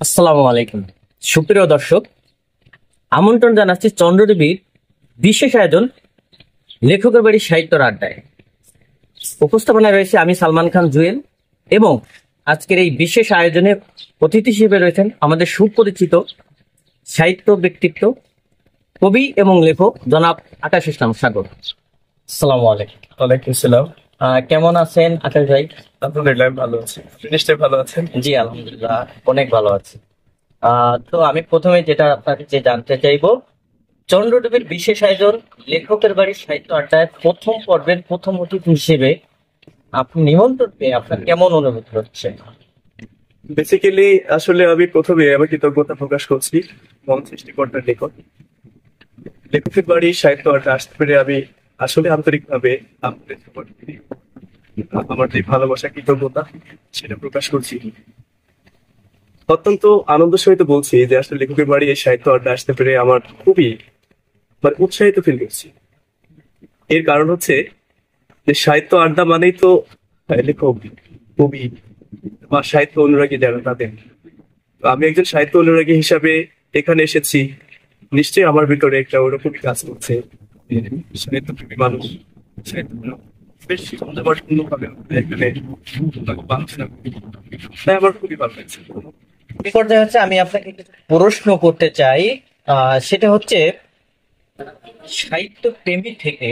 আসসালামু আলাইকুম। সুপ্রিয় দর্শক, আমন্ত্রণ জানাচ্ছি চন্দ্রদেবীর বিশেষ আয়োজন লেখকের বাড়ি সাহিত্যর আড্ডায়। উপস্থাপনায় রয়েছে আমি সালমান খান জুয়েল এবং আজকের এই বিশেষ আয়োজনে অতিথি হিসেবে রয়েছেন আমাদের সুপরিচিত সাহিত্য ব্যক্তিত্ব, কবি এবং লেখক জনাব আকাশ ইসলাম সাগর। আসসালামু আলাইকুম। ওয়ালাইকুম আসসালাম। কেমন আছেন আকাশ ভাই? আলহামদুলিল্লাহ আমি ভালো আছি, আপনি নিশ্চয়ই ভালো আছেন? জি আলহামদুলিল্লাহ, অনেক ভালো আছি। তো আমি প্রথমে যেটা আপনাকে জানতে চাইবো, চন্দ্রদেবের বিশেষ আয়োজন লেখকের বাড়ি সাহিত্য আড্ডায় প্রথম পর্বের প্রথম অতিথি হিসেবে আপনি নিমন্ত্রণ পেয়ে আপনার কেমন অনুভূতি হচ্ছে? বেসিক্যালি আসলে আমি প্রথমে আমার কৃতজ্ঞতা প্রকাশ করছি মন সৃষ্টিকর্তার নিকট। লেখকের বাড়ি সাহিত্য আড্ডা আসতে পেরে আমি আসলে আন্তরিকভাবে আপনাদের আমার যে ভালোবাসা কৃতজ্ঞতা সেটা প্রকাশ করছি। অত্যন্ত আনন্দ সহিত বলছি যে আসলে লেখকের বাড়ি এই সাহিত্য আড্ডা আসতে পেরে আমার খুবই উৎসাহিত ফিল করছি। এর কারণ হচ্ছে যে সাহিত্য আড্ডা মানেই তো লেখক, কবি বা সাহিত্য অনুরাগী যারা তাদের। তো আমি একজন সাহিত্য অনুরাগী হিসাবে এখানে এসেছি, নিশ্চয়ই আমার ভিতরে একটা ওরকমই কাজ করছে। সাহিত্য প্রেমী মানুষ, সাহিত্য বেশ সুন্দরভাবে এখানে আলোচনা করি। তাই আমার খুবই ভালো লাগছে। এই পর্যায়ে হচ্ছে আমি আপনাকে কিছু প্রশ্ন করতে চাই। সেটা হচ্ছে, সাহিত্য প্রেমী থেকে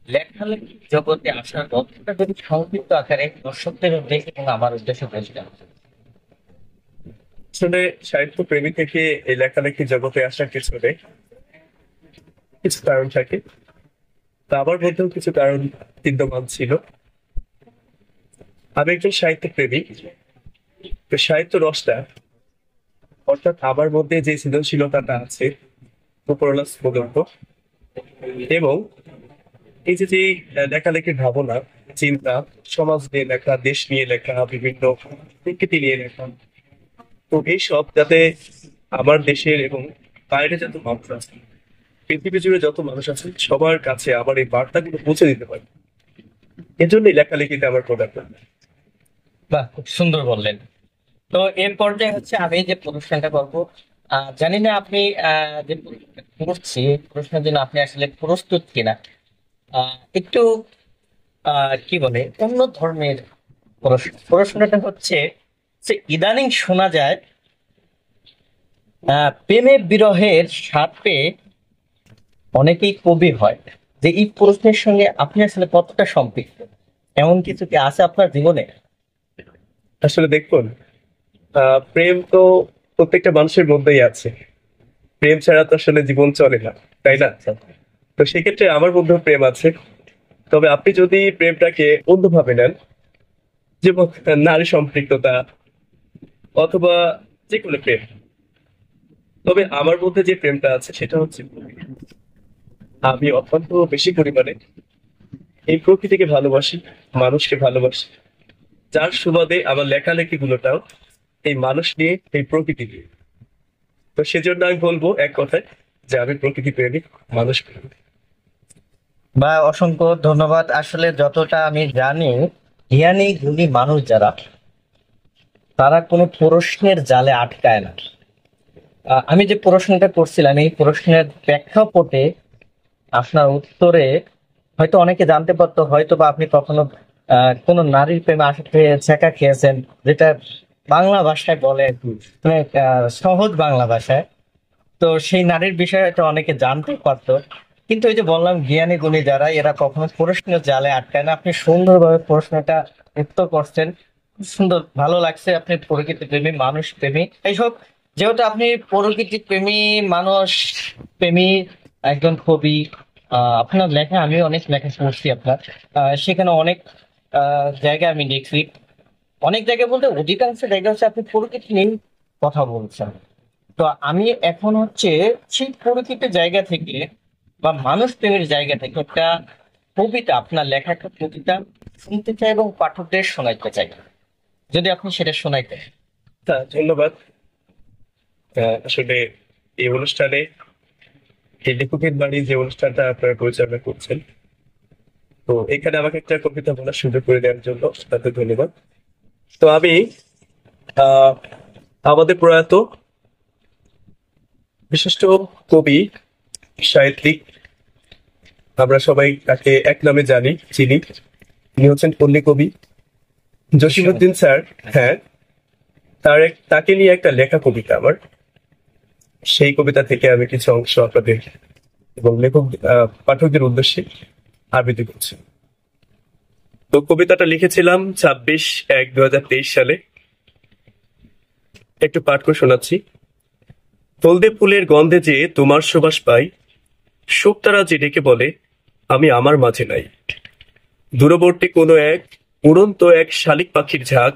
লেখালেখি জগতে আসার গল্পটা যদি সংক্ষিপ্ত আকারে দর্শকদের উদ্দেশ্যে এবং আমার উদ্দেশ্যে বলছিলাম। আসলে সাহিত্য প্রেমী থেকে এই লেখালেখি জগতে আসার পিছনে কিছু কারণ থাকে, তা আমার মধ্যেও কিছু কারণ বিদ্যমান ছিল। আমি একজন সাহিত্য প্রেমী, তো সাহিত্য রসটা অর্থাৎ আমার মধ্যে যে সৃজনশীলতাটা আছে উপরওয়ালা প্রদত্ত, এবং এই যে লেখালেখির ভাবনা, চিন্তা, সমাজ নিয়ে লেখা, দেশ নিয়ে লেখা, বিভিন্ন প্রকৃতি নিয়ে লেখা, তো এইসব যাতে আমার দেশের এবং বাইরে যত মানুষ আছে, পৃথিবী জুড়ে যত মানুষ আছে সবার কাছে আমার এই বার্তাগুলো পৌঁছে দিতে পারে, এজন্যই লেখালেখিতে আমার প্রদান। বাহ, খুব সুন্দর বললেন। তো এর পর্যায়ে হচ্ছে আমি যে প্রশ্নটা করবো, জানি না আপনি যে প্রশ্নটা করছি প্রশ্নের জন্য আপনি আসলে প্রস্তুত কিনা। একটু কি বলে অন্য ধর্মের প্রশ্নটা হচ্ছে যে ইদানিং শোনা যায় প্রেমের বিরহের স্বাদ পেয়ে অনেকেই কবি হয়। যে এই প্রশ্নের সঙ্গে আপনি আসলে কতটা সম্পৃক্ত, এমন কিছু কি আছে আপনার জীবনে? আসলে দেখুন, প্রেম তো প্রত্যেকটা মানুষের মধ্যেই আছে, প্রেম ছাড়া তো আসলে জীবন চলে না, তাই না? তো সেক্ষেত্রে আমার মধ্যেও প্রেম আছে। তবে আপনি যদি প্রেমটাকে অন্যভাবে নেন, যেমন নারী সম্পৃক্ততা অথবা যে কোনো প্রেম, তবে আমার মধ্যে যে প্রেমটা আছে সেটা হচ্ছে আমি অত্যন্ত বেশি পরিমাণে এই প্রকৃতিকে ভালোবাসি, মানুষকে ভালোবাসি, যার সুবাদে আমার লেখালেখি গুলোটাও এই মানুষ নিয়ে, এই প্রকৃতি নিয়ে। তো সেজন্য আমি বলবো এক কথায় যে আমি প্রকৃতি প্রেমিক, মানুষ প্রেমিক। বা অসংখ্য ধন্যবাদ। আসলে যতটা আমি জানি, জ্ঞানী গুণী মানুষ যারা, তারা কোনো প্রশ্নের জালে আটকায় না। আমি যে প্রশ্নটা করছিলাম এই প্রশ্নের প্রেক্ষাপটে আপনার উত্তরে হয়তো অনেকে জানতে পারতো, হয়তো বা আপনি কখনো কোনো নারীর প্রেমে আসক্ত হয়ে ছ্যাঁকা খেয়েছেন, যেটা বাংলা ভাষায় বলে আর কি, মানে সহজ বাংলা ভাষায়। তো সেই নারীর বিষয়ে হয়তো অনেকে জানতে পারতো, কিন্তু ওই যে বললাম জ্ঞানী গুণী যারা, এরা কখনো প্রশ্নের জালে আটকায় না। আপনি সুন্দরভাবে প্রশ্নটা উত্তর করছেন, খুব সুন্দর, ভালো লাগছে। আপনি প্রকৃতি প্রেমী, মানুষ প্রেমী, এইসব। যেহেতু আপনি প্রকৃতি প্রেমী, মানুষ প্রেমী, একজন কবি, আপনার লেখা আমি অনেক লেখা পড়ছি আপনার। সেখানে অনেক জায়গায় আমি দেখছি, অনেক জায়গায় বলতে অধিকাংশ জায়গা হচ্ছে আপনি প্রকৃতি নিয়ে কথা বলছেন। তো আমি এখন হচ্ছে সেই প্রকৃতির জায়গা থেকে বা মানুষ প্রেমের জায়গা থেকে একটা কবিতা, আপনার লেখা একটা কবিতা শুনতে চাই এবং পাঠকদের শোনাইতে চাই, যদি আপনি সেটা শোনাইতেন। ধন্যবাদ। আসলে এই অনুষ্ঠানে, এই লেখকের বাড়ি যে অনুষ্ঠানটা আপনারা পরিচালনা করছেন, তো এখানে আমাকে একটা কবিতা বলার সুযোগ করে দেওয়ার জন্য তাতে ধন্যবাদ। তো আমি আহ আমাদের প্রয়াত বিশিষ্ট কবি, সাহিত্যিক, আমরা সবাই তাকে এক নামে জানি, চিনি। তিনি হচ্ছেন পল্লী কবি জসিমউদ্দিন স্যার। হ্যাঁ, তাকে নিয়ে একটা লেখা কবিতা আমার, সেই কবিতা থেকে আমি কিছু অংশ আপনাদের এবং লেখক পাঠকদের উদ্দেশ্যে আবৃত্তি করছি। তো কবিতাটা লিখেছিলাম 26/1/2023 সালে। একটু পাঠ করে শোনাচ্ছি। হলদে ফুলের গন্ধে যে তোমার সুবাস পাই, শোকতারা যে ডেকে বলে আমি আমার মাঝে নাই। দূরবর্তী কোনো এক উড়ন্ত এক শালিক পাখির ঝাঁক,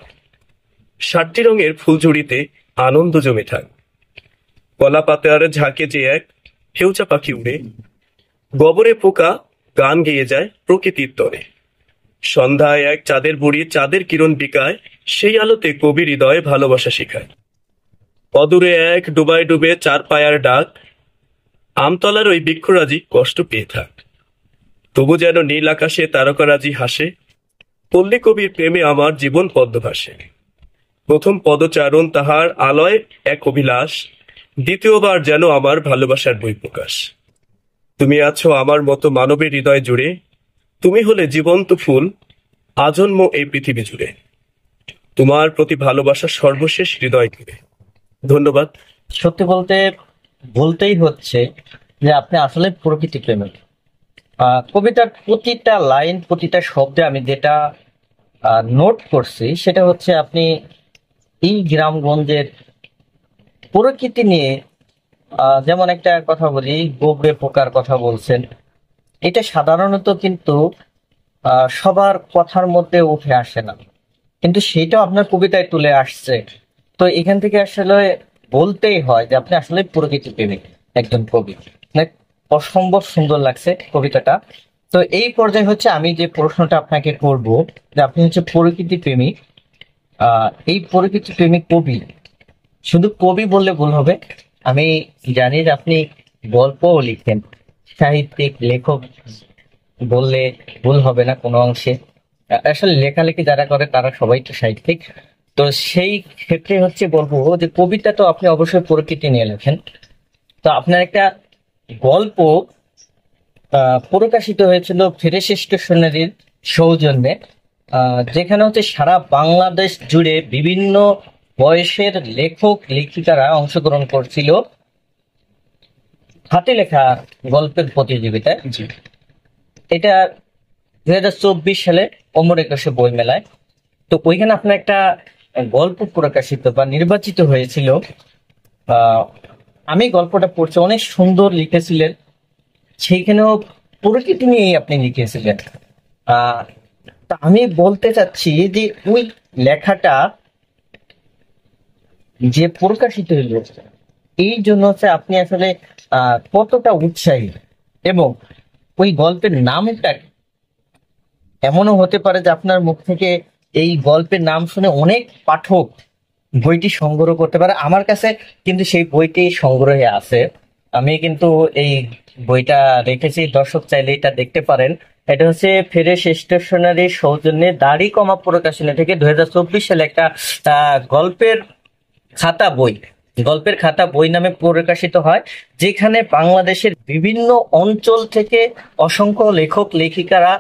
60টি রঙের ফুলঝুড়িতে আনন্দ জমে থাক। কলা পাতার ঝাঁকে যে এক হেউচা পাখি উড়ে, গবরে পোকা গান গেয়ে যায় প্রকৃতির তরে। সন্ধ্যায় এক চাঁদের বুড়ি চাঁদের কিরণ বিকায়, সেই আলোতে কবি হৃদয়ে ভালোবাসা শিখায়। অদূরে এক ডুবায় ডুবে চার পায়ার ডাক, আমতলার ওই বৃক্ষরাজি কষ্ট পেয়ে থাক। তবু যেন নীল আকাশে তারকারাজি হাসে, পল্লী কবির প্রেমে আমার জীবন পদ্ম ভাসে। প্রথম পদচারণ তাহার আলয় এক অভিলাষ, দ্বিতীয়বার যেন আমার ভালোবাসার বই প্রকাশ। তুমি আছো আমার মতো মানবের হৃদয় জুড়ে, তুমি হলে জীবন্ত ফুল আজন্ম এই পৃথিবী জুড়ে। তোমার প্রতি ভালোবাসা সর্বশেষ হৃদয় জুড়ে। ধন্যবাদ। সত্যি বলতে বলতেই হচ্ছে যে আপনি আসলে প্রকৃতি প্রেমিক। কবিতার প্রতিটা লাইন, প্রতিটা শব্দে আমি যেটা নোট করছি সেটা হচ্ছে আপনি এই গ্রামগঞ্জের প্রকৃতি নিয়ে, যেমন একটা কথা বলি, গোবরে পোকার কথা বলছেন। এটা সাধারণত কিন্তু সবার কথার মধ্যে উঠে আসে না, কিন্তু সেটাও আপনার কবিতায় তুলে আসছে। তো এখান থেকে আসলে বলতেই হয় যে আপনি আসলে প্রকৃতি প্রেমিক একজন কবি। মানে অসম্ভব সুন্দর লাগছে কবিতাটা। তো এই পর্যায়ে হচ্ছে আমি যে প্রশ্নটা আপনাকে করব, যে আপনি হচ্ছে প্রকৃতি প্রেমিক, এই প্রকৃতি প্রেমিক কবি, শুধু কবি বললে ভুল হবে। আমি জানি যে আপনি গল্পও লিখেন, সাহিত্যিক লেখক বললে ভুল হবে না কোনো অংশে। আসলে লেখালেখি যারা করে তারা সবাই তো সাহিত্যিক। তো সেই ক্ষেত্রে হচ্ছে বলবো যে কবিতা তো আপনি অবশ্যই প্রকৃতি নিয়ে লেখেন। তো আপনার একটা গল্প প্রকাশিত হয়েছিল ফেরেশ স্টেশনারির সৌজন্যে, যেখানে হচ্ছে সারা বাংলাদেশ জুড়ে বিভিন্ন বয়সের লেখক লেখিকারা অংশগ্রহণ করছিল হাতে লেখা গল্পের প্রতিযোগিতায়। জি। এটা 2024 সালে অমর একুশে বই মেলায়। তো ওইখানে আপনার একটা গল্প প্রকাশিত বা নির্বাচিত হয়েছিল। আমি গল্পটা পড়ছি, অনেক সুন্দর লিখেছিলেন। সেইখানেও প্রকৃতি নিয়েই আপনি লিখেছিলেন। তা আমি বলতে চাচ্ছি যে ওই লেখাটা যে প্রকাশিত হইল, এই জন্য হচ্ছে আপনি আসলে কতটা উৎসাহী, এবং ওই গল্পের নামটা এমনও হতে পারে যে আপনার মুখ থেকে এই গল্পের নাম শুনে অনেক পাঠক বইটি সংগ্রহ করতে পারে। আমার কাছে কিন্তু সেই বইটি সংগ্রহে আছে, আমি কিন্তু এই বইটা রেখেছি, দর্শক চাইলে এটা দেখতে পারেন। এটা হচ্ছে ফেরেশ স্টেশনারি সৌজন্যে দাড়ি কমা প্রকাশনী থেকে 2024 সালে একটা গল্পের খাতা বই, গল্পের খাতা বই নামে প্রকাশিত হয়, যেখানে বাংলাদেশের বিভিন্ন অঞ্চল থেকে অসংখ্য লেখক লেখিকারা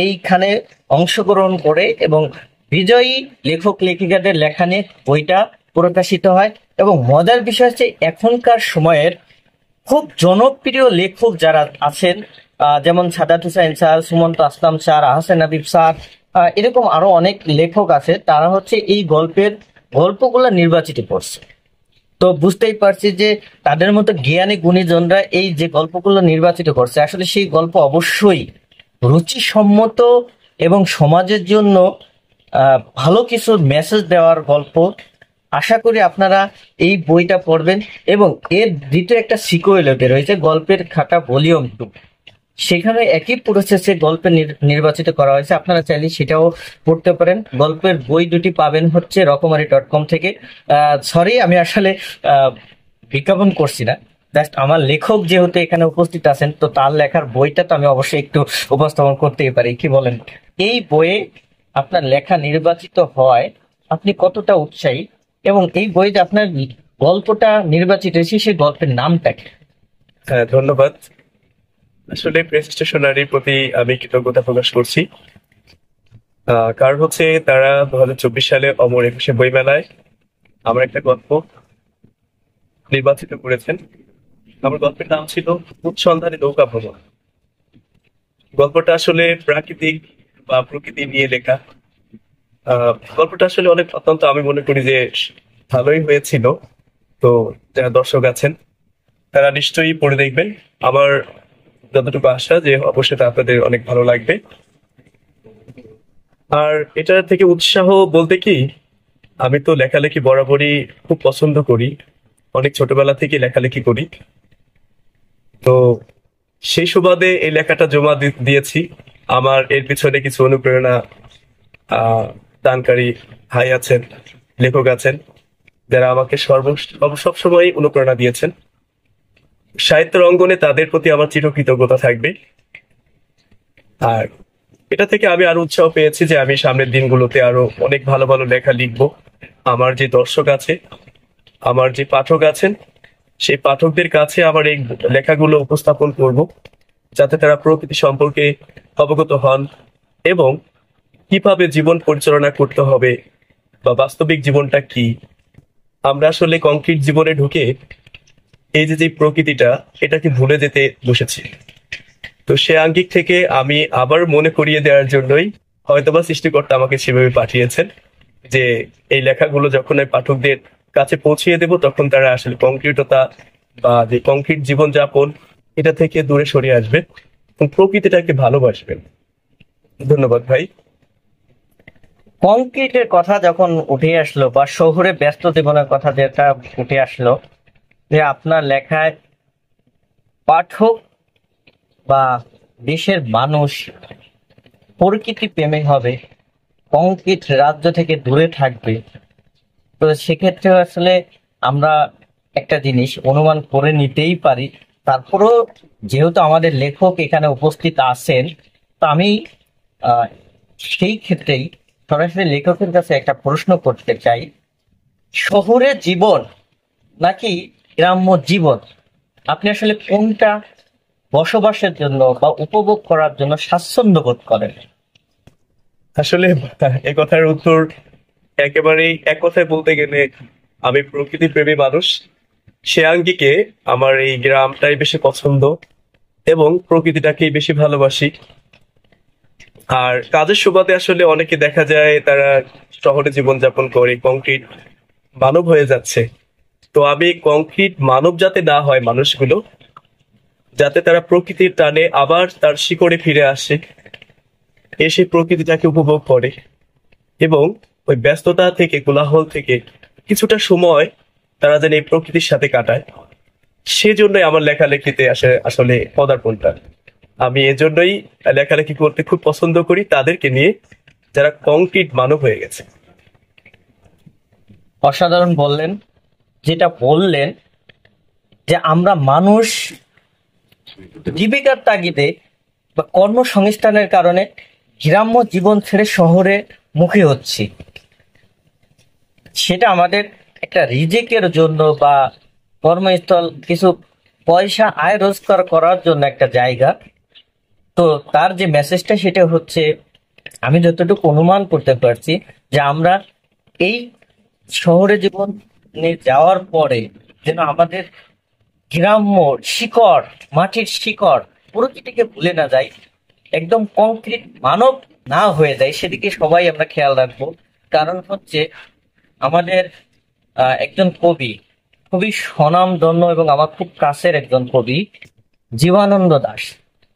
এইখানে অংশগ্রহণ করে এবং বিজয়ী লেখক লেখিকাদের লেখা নিয়ে বইটা প্রকাশিত হয়। এবং মজার বিষয় হচ্ছে এখনকার সময়ের খুব জনপ্রিয় লেখক যারা আছেন, যেমন সাদাত হুসাইন স্যার, সুমন্ত আসলাম স্যার, আহসান হাবিব স্যার, এরকম আরো অনেক লেখক আছে, তারা হচ্ছে এই গল্পগুলো নির্বাচিত করছে। তো বুঝতেই পারছি যে তাদের মতো জ্ঞানী গুণীজনরা এই যে গল্পগুলো নির্বাচিত করছে, আসলে সেই গল্প অবশ্যই রুচিসম্মত এবং সমাজের জন্য ভালো কিছু মেসেজ দেওয়ার গল্প। আশা করি আপনারা এই বইটা পড়বেন। এবং এর দ্বিতীয় একটা সিকুয়েল বের হয়েছে, গল্পের খাতা ভলিউম 2, সেখানে একই প্রসেসে গল্পে নির্বাচিত করা হয়েছে। আপনারা চাইলে সেটাও পড়তে পারেন। গল্পের বই দুটি পাবেন হচ্ছে রকমারি.com থেকে। সরি, আমি আসলে বিজ্ঞাপন করছি না, জাস্ট আমার লেখক যেহেতু এখানে উপস্থিত আছেন, তো তার লেখার বইটা তো আমি অবশ্যই একটু উপস্থাপন করতেই পারি, কি বলেন? এই বইয়ে আপনার লেখা নির্বাচিত হয়, আপনি কতটা উৎসাহী এবং এই বইতে আপনার গল্পটা নির্বাচিত হয়েছে, সেই গল্পের নামটা কি? হ্যাঁ, ধন্যবাদ। আসলে প্রেস স্টেশনারির প্রতি আমি কৃতজ্ঞতা প্রকাশ করছি। কারণ হচ্ছে তারা 2024 সালে অমর একুশে বইমেলায় আমার একটা গল্প নির্বাচিত করেছেন। আমার গল্পের নাম ছিল উৎসন্ধানী নৌকা ভ্রমণ। গল্পটা আসলে প্রাকৃতিক বা প্রকৃতি নিয়ে লেখা। গল্পটা আসলে অত্যন্ত আমি মনে করি যে ভালোই হয়েছিল। তো যারা দর্শক আছেন তারা নিশ্চয়ই পড়ে দেখবেন। আমার যতটুকু আশা যে অবশ্যই তা আপনাদের অনেক ভালো লাগবে। আর এটা থেকে উৎসাহ বলতে কি, আমি তো লেখালেখি বরাবরই খুব পছন্দ করি, অনেক ছোটবেলা থেকে লেখালেখি করি। তো সেই সুবাদে এই লেখাটা জমা দিয়েছি। আমার এর পিছনে কিছু অনুপ্রেরণা আহ দানকারী ভাই আছেন, লেখক আছেন, যারা আমাকে সবসময় অনুপ্রেরণা দিয়েছেন। সাহিত্যের অঙ্গনে তাদের প্রতি আমার চিরকৃতজ্ঞতা থাকবে। আর এটা থেকে আমি আরো উৎসাহ পেয়েছি যে আমি সামনের দিনগুলোতে আরো অনেক ভালো ভালো লেখা লিখবো। আমার যে দর্শক আছে, আমার যে পাঠক আছেন, সেই পাঠকদের কাছে আমার এই লেখাগুলো উপস্থাপন করব, যাতে তারা প্রকৃতি সম্পর্কে অবগত হন এবং কিভাবে জীবন পরিচালনা করতে হবে বা বাস্তবিক জীবনটা কি। আমরা আসলে কংক্রিট জীবনে ঢুকে এই যে যে প্রকৃতিটা, এটাকে ভুলে যেতে বসেছি। তো সে আঙ্গিক থেকে আমি আবার মনে করিয়ে দেওয়ার জন্যই হয়তোবা সৃষ্টিকর্তা আমাকে সেভাবে পাঠিয়েছেন, যে এই লেখাগুলো যখন আমি পাঠকদের কাছে পৌঁছিয়ে দেব, তখন তারা আসলে কংক্রিটতা বা যে কংক্রিট জীবনযাপন, এটা থেকে দূরে সরে আসবে এবং প্রকৃতিটাকে ভালোবাসবেন। ধন্যবাদ ভাই। কংক্রিটের কথা যখন উঠে আসলো বা শহুরে ব্যস্ত জীবনের কথা যেটা উঠে আসলো, যে আপনার লেখায় পাঠক বা দেশের মানুষ প্রকৃতি প্রেমিক হবে, কংক্রিট রাজ্য থেকে দূরে থাকবে, তো সেক্ষেত্রে আসলে আমরা একটা জিনিস অনুমান করে নিতেই পারি। তারপরেও যেহেতু আমাদের লেখক এখানে উপস্থিত আছেন, তো আমি আহ, সেই ক্ষেত্রেই সরাসরি লেখকের কাছে একটা প্রশ্ন করতে চাই। শহুরে জীবন নাকি গ্রাম্য জীবন, আপনি আসলে কোনটা বসবাসের জন্য বা উপভোগ করার জন্য স্বাচ্ছন্দ্য বোধ করেন? আসলে এই কথার উত্তর একেবারেই এক কথায় বলতে গেলে, আমি প্রকৃতি প্রেমী মানুষ। সে আঙ্গিকে আমার এই গ্রামটাই বেশি পছন্দ এবং প্রকৃতিটাকেই বেশি ভালোবাসি। আর কাজের সুবাদে আসলে অনেকে দেখা যায় তারা শহরে জীবনযাপন করে, কংক্রিট মানব হয়ে যাচ্ছে। তো আমি কংক্রিট মানব যাতে না হয় মানুষগুলো, যাতে তারা প্রকৃতির টানে আবার তার শিকড়ে ফিরে আসে, এসে প্রকৃতিটাকে উপভোগ করে এবং ওই ব্যস্ততা থেকে, কোলাহল থেকে কিছুটা সময় তারা যেন এই প্রকৃতির সাথে কাটায়, সেজন্যই আমার লেখালেখিতে আসে আসলে পদার্পণটা। আমি এজন্যই লেখালেখি করতে খুব পছন্দ করি তাদেরকে নিয়ে, যারা কংক্রিট মানব হয়ে গেছে। অসাধারণ বললেন। যেটা বললেন যে আমরা মানুষ জীবিকার তাগিদে বা কর্মসংস্থানের কারণে গ্রাম্য জীবন ছেড়ে শহরে মুখী হচ্ছি, সেটা আমাদের একটা রিজেকের জন্য বা কর্মস্থল, কিছু পয়সা আয় রোজগার করার জন্য একটা জায়গা। তো তার যে মেসেজটা সেটা হচ্ছে, আমি যতটুকু অনুমান করতে পারছি, যে আমরা এই শহরে জীবনে যাওয়ার পরে যেন আমাদের গ্রাম্য শিকড়, মাটির শিকড়, প্রকৃতিকে ভুলে না যাই, একদম কংক্রিট মানব না হয়ে যায়, সেদিকে সবাই আমরা খেয়াল রাখবো। কারণ হচ্ছে আমাদের একজন কবি, খুবই স্বনামধন্য এবং আমার খুব কাছের একজন কবি, জীবনানন্দ দাশ,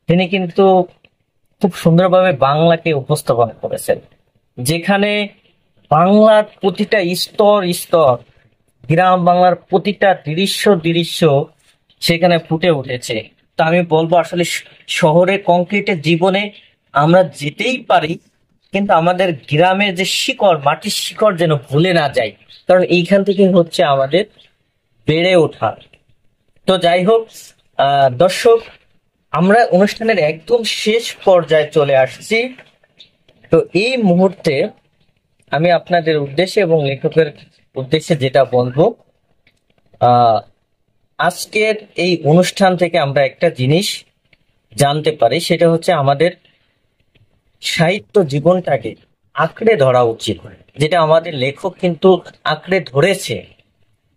তিনি কিন্তু খুব সুন্দরভাবে বাংলাকে উপস্থাপন করেছেন, যেখানে বাংলার প্রতিটা স্তর স্তর, গ্রাম বাংলার প্রতিটা দৃশ্য দৃশ্য সেখানে ফুটে উঠেছে। তা আমি বলবো আসলে শহরে কংক্রিটের জীবনে আমরা যেতেই পারি, কিন্তু আমাদের গ্রামের যে শিকড়, মাটির শিকড় যেন ভুলে না যাই, কারণ এইখান থেকে হচ্ছে আমাদের বেড়ে ওঠা। তো যাই হোক, দর্শক, আমরা অনুষ্ঠানের একদম শেষ পর্যায়ে চলে আসছি। তো এই মুহূর্তে আমি আপনাদের উদ্দেশ্যে এবং লেখকের উদ্দেশ্যে যেটা বলবো, আহ আজকের এই অনুষ্ঠান থেকে আমরা একটা জিনিস জানতে পারি, সেটা হচ্ছে আমাদের সাহিত্য জীবনটাকে আঁকড়ে ধরা উচিত, যেটা আমাদের লেখক কিন্তু আঁকড়ে ধরেছে।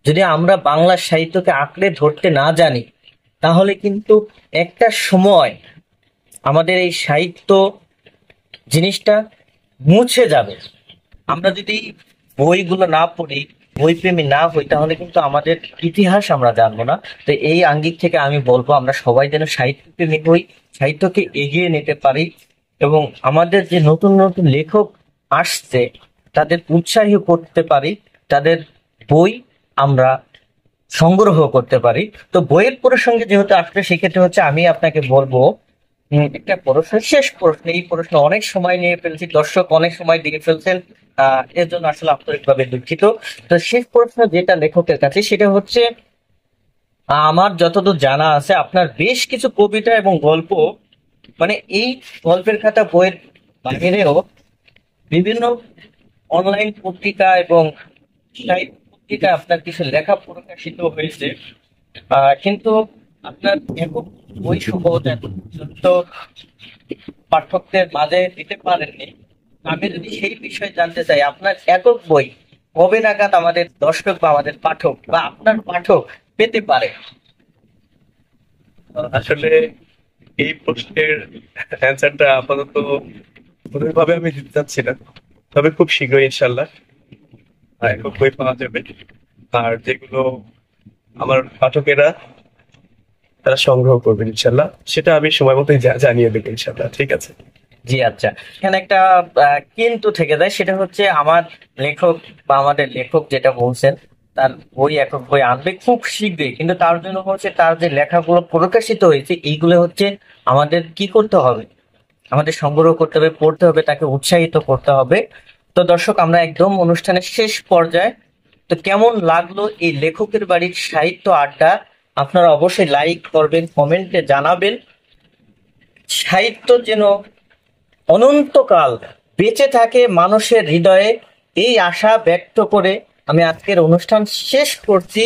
যদি আমরা বাংলা সাহিত্যকে আঁকড়ে ধরতে না জানি, তাহলে কিন্তু একটা সময় আমাদের এই সাহিত্য জিনিসটা মুছে যাবে। আমরা যদি বইগুলো না পড়ি, বই প্রেমী না হই, তাহলে কিন্তু আমাদের ইতিহাস আমরা জানবো না। তো এই আঙ্গিক থেকে আমি বলবো আমরা সবাই যেন সাহিত্য প্রেমী হই, সাহিত্যকে এগিয়ে নিতে পারি, এবং আমাদের যে নতুন নতুন লেখক আসছে তাদের উৎসাহী করতে পারি, তাদের বই আমরা সংগ্রহ করতে পারি। তো বইয়ের প্রসঙ্গে যেহেতু আসলে, সেক্ষেত্রে হচ্ছে আমি আপনাকে বলবো একটা প্রশ্ন, শেষ প্রশ্ন। এই প্রশ্ন অনেক সময় নিয়ে ফেলছি, দর্শক অনেক সময় দিয়ে ফেলছেন, এর জন্য আসলে আন্তরিকভাবে দুঃখিত। তো শেষ প্রশ্ন যেটা লেখকের কাছে, সেটা হচ্ছে আমার যতদূর জানা আছে আপনার বেশ কিছু কবিতা এবং গল্প, মানে এই গল্পের খাতা বইয়ের বাইরেও বিভিন্ন অনলাইন পত্রিকা এবং সাহিত্য পত্রিকায় আপনার কিছু লেখা প্রকাশিত হয়েছে, কিন্তু আপনার একক বই সম্ভবত এখন পর্যন্ত পাঠকদের মাঝে দিতে পারেননি। আমি যদি সেই বিষয়ে জানতে চাই, আপনার একক বই কবে নাগাদ আমাদের দর্শক বা আমাদের পাঠক বা আপনার পাঠক পেতে পারে? আসলে এই প্রশ্নের অ্যান্সারটা আপাতত ভাবে আমি দিতে চাচ্ছি না, তবে খুব শীঘ্রই ইনশাল্লাহ একক বই পাওয়া যাবে। আর যেগুলো আমার পাঠকেরা তারা সংগ্রহ করবেন ইনশাল্লাহ, সেটা আমি সময় মতো জানিয়ে দেবো ইনশাল্লাহ। ঠিক আছে। জি আচ্ছা, এখানে একটা কিন্তু থেকে যায়, সেটা হচ্ছে আমার লেখক বা আমাদের লেখক যেটা বলছেন, তার বই একক বই আনবে খুব শীঘ্রই, কিন্তু তার জন্য হচ্ছে তার যে লেখাগুলো প্রকাশিত হয়েছে এইগুলো হচ্ছে আমাদের কি করতে হবে, আমাদের সংগ্রহ করতে হবে, পড়তে হবে, তাকে উৎসাহিত করতে হবে। তো দর্শক, আমরা একদম অনুষ্ঠানের শেষ পর্যায়ে। তো কেমন লাগলো এই লেখকের বাড়ির সাহিত্য আড্ডা? আপনারা অবশ্যই লাইক করবেন, কমেন্টে জানাবেন। সাহিত্য যেন অনন্তকাল বেঁচে থাকে মানুষের হৃদয়ে, এই আশা ব্যক্ত করে আমি আজকের অনুষ্ঠান শেষ করছি।